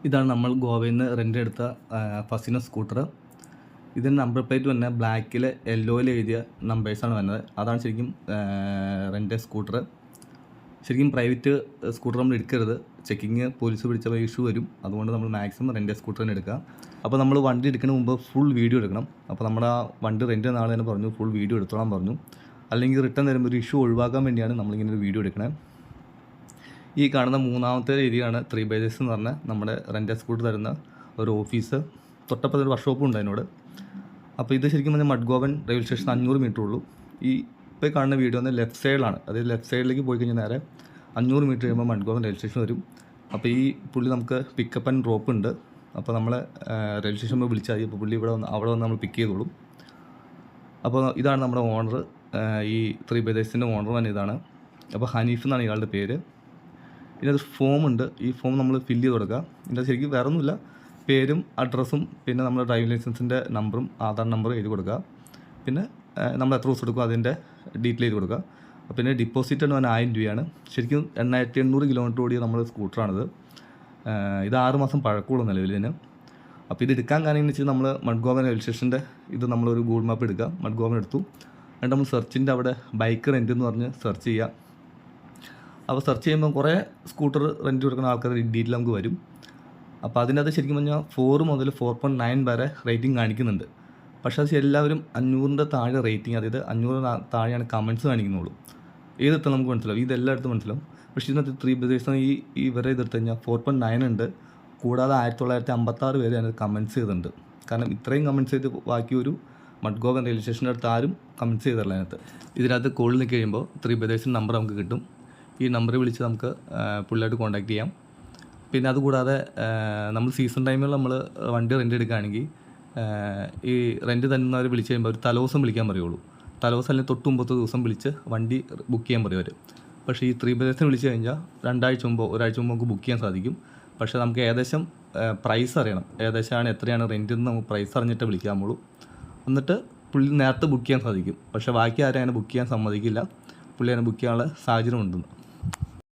ഇതാണ് നമ്മൾ ഗോവയിൽ നിന്ന് റെൻ്റ് എടുത്ത ഫസിനോ സ്കൂട്ടർ. ഇതിന് നമ്പർ പ്ലേറ്റ് വന്നെ ബ്ലാക്കിൽ യെല്ലോയിൽ എഴുതിയ നമ്പേഴ്സാണ് വന്നത്. അതാണ് ശരിക്കും റെൻ്റ് സ്കൂട്ടർ. ശരിക്കും പ്രൈവറ്റ് സ്കൂട്ടർ നമ്മൾ എടുക്കരുത്. ചെക്കിങ് പോലീസ് പിടിച്ച ഇഷ്യൂ വരും. അതുകൊണ്ട് നമ്മൾ മാക്സിമം റെൻ്റ് സ്കൂട്ടർ തന്നെ എടുക്കുക. അപ്പോൾ നമ്മൾ വണ്ടി എടുക്കുന്ന മുമ്പ് ഫുൾ വീഡിയോ എടുക്കണം. അപ്പോൾ നമ്മുടെ ആ വണ്ടി റെൻ്റ് നാളെ തന്നെ പറഞ്ഞു ഫുൾ വീഡിയോ എടുത്തോളാൻ പറഞ്ഞു. അല്ലെങ്കിൽ റിട്ടേൺ തരുമ്പോൾ ഒരു ഇഷ്യൂ ഒഴിവാക്കാൻ വേണ്ടിയാണ് നമ്മളിങ്ങനെ ഒരു വീഡിയോ എടുക്കണേ. ഈ കാണുന്ന മൂന്നാമത്തെ രീതിയാണ് 3x എന്ന് പറഞ്ഞാൽ നമ്മുടെ റെൻ്റ് സ്കൂട്ടർ തരുന്ന ഒരു ഓഫീസ്. തൊട്ടപ്പുറത്ത് ഒരു വർക്ക്ഷോപ്പും ഉണ്ട് അതിനോട്. അപ്പോൾ ഇത് ശരിക്കും പറഞ്ഞാൽ മഡ്ഗോവൻ റെയിൽവേ സ്റ്റേഷൻ 500 മീറ്റർ ഉള്ളൂ. ഈ ഇപ്പോൾ കാണുന്ന വീഡിയോ ഒന്ന് ലെഫ്റ്റ് സൈഡിലാണ്. അതായത് ലെഫ്റ്റ് സൈഡിലേക്ക് പോയി കഴിഞ്ഞാൽ നേരെ 500 മീറ്റർ കഴിയുമ്പോൾ മഡ്ഗോവൻ റെയിൽവേ സ്റ്റേഷൻ വരും. അപ്പോൾ ഈ പുള്ളി നമുക്ക് പിക്കപ്പ് ആൻഡ് ഡ്രോപ്പ് ഉണ്ട്. അപ്പോൾ നമ്മളെ റെയിൽവേ സ്റ്റേഷനിൽ വിളിച്ചാൽ മതി. അപ്പോൾ പുള്ളി അവിടെ വന്ന് നമ്മൾ പിക്ക് ചെയ്തോളും. അപ്പോൾ ഇതാണ് നമ്മുടെ ഓണർ. ഈ 3x ഓണർ തന്നെ ഇതാണ്. അപ്പോൾ ഹനീഫ് എന്നാണ് ഇയാളുടെ പേര്. ഇതിനകത്ത് ഫോമുണ്ട്. ഈ ഫോം നമ്മൾ ഫില്ല് ചെയ്ത് കൊടുക്കുക. ഇതിൻ്റെ ശരിക്കും വേറെ ഒന്നുമില്ല, പേരും അഡ്രസ്സും പിന്നെ നമ്മുടെ ഡ്രൈവിംഗ് ലൈസൻസിൻ്റെ നമ്പറും ആധാർ നമ്പറും എഴുതി കൊടുക്കുക. പിന്നെ നമ്മൾ എത്ര ദിവസം എടുക്കും അതിൻ്റെ ഡീറ്റെയിൽ ചെയ്ത് കൊടുക്കുക. പിന്നെ ഡിപ്പോസിറ്റ് എന്ന് പറഞ്ഞാൽ 1000 രൂപയാണ്. ശരിക്കും 8800 കിലോമീറ്റർ ഓടിയ നമ്മുടെ സ്കൂട്ടറാണിത്. ഇത് 6 മാസം പഴക്കമുള്ള നിലവിലിന്. അപ്പോൾ ഇത് എടുക്കാൻ കാരണം എന്ന് വെച്ചാൽ നമ്മൾ മഡ്ഗോവൻ റെയിൽവേ സ്റ്റേഷൻ്റെ ഇത് നമ്മളൊരു ഗൂഗിൾ മാപ്പ് എടുക്കുക. മഡ്ഗോവൻ എടുത്തു. എന്നിട്ട് നമ്മൾ സെർച്ചിൻ്റെ അവിടെ ബൈക്ക് റെൻ്റ് എന്ന് പറഞ്ഞ് സെർച്ച് ചെയ്യുക. അപ്പോൾ സെർച്ച് ചെയ്യുമ്പോൾ കുറേ സ്കൂട്ടർ റെൻറ്റ് കൊടുക്കുന്ന ആൾക്കാർ ഡീറ്റെയിൽ നമുക്ക് വരും. അപ്പോൾ അതിനകത്ത് ശരിക്കും പറഞ്ഞാൽ 4 മുതൽ 4.9 വരെ റേറ്റിംഗ് കാണിക്കുന്നുണ്ട്. പക്ഷേ അത് എല്ലാവരും 500ൻ്റെ താഴെ റേറ്റിംഗ്, അതായത് 500 താഴെയാണ് കമൻറ്റ്സ് കാണിക്കുന്നുള്ളൂ. ഏതെടുത്താൽ നമുക്ക് മനസ്സിലാവും, ഇതെല്ലായിടത്തും മനസ്സിലാവും. പക്ഷേ ഇതിനകത്ത് 3x ഈ വരെ ഇതെടുത്ത് കഴിഞ്ഞാൽ 4.9 ഉണ്ട്. കൂടാതെ 1956 പേര് അതിനകത്ത് കമൻറ്റ്സ് ചെയ്തിട്ടുണ്ട്. കാരണം ഇത്രയും കമൻറ്റ്സ് ചെയ്ത് ബാക്കി ഒരു മഡ്ഗോവൻ റെയിൽവേ സ്റ്റേഷൻ്റെ അടുത്ത് ആരും കമൻറ്റ്സ് ചെയ്തിട്ടില്ല. ഇതിനകത്ത് കോളിൽ നിൽക്കി കഴിയുമ്പോൾ 3x നമ്പർ നമുക്ക് കിട്ടും. ഈ നമ്പറിൽ വിളിച്ച് നമുക്ക് പുള്ളിയായിട്ട് കോൺടാക്ട് ചെയ്യാം. പിന്നെ അതുകൂടാതെ നമ്മൾ സീസൺ ടൈമിൽ നമ്മൾ വണ്ടി റെൻ്റ് എടുക്കുകയാണെങ്കിൽ ഈ റെൻ്റ് തന്നവർ വിളിച്ച് കഴിയുമ്പോൾ ഒരു തലേദിവസം വിളിക്കാൻ പറയുള്ളൂ. തലേദിവസം അല്ലെങ്കിൽ തൊട്ട് മുമ്പത്തെ ദിവസം വിളിച്ച് വണ്ടി ബുക്ക് ചെയ്യാൻ പറയും അവർ. പക്ഷേ ഈ 3x വിളിച്ച് കഴിഞ്ഞാൽ 2 ആഴ്ച മുമ്പോ 1 ആഴ്ച മുമ്പ് നമുക്ക് ബുക്ക് ചെയ്യാൻ സാധിക്കും. പക്ഷേ നമുക്ക് ഏകദേശം പ്രൈസ് അറിയണം. ഏകദേശമാണ് എത്രയാണ് റെൻ്റ് എന്ന് നമുക്ക് പ്രൈസ് അറിഞ്ഞിട്ട് വിളിക്കാമുള്ളൂ. എന്നിട്ട് പുള്ളി നേരത്തെ ബുക്ക് ചെയ്യാൻ സാധിക്കും. പക്ഷേ ബാക്കി ആരും അങ്ങനെ ബുക്ക് ചെയ്യാൻ സമ്മതിക്കില്ല. പുള്ളി അങ്ങനെ ബുക്ക് ചെയ്യാനുള്ള സാഹചര്യം ഉണ്ടെന്ന്.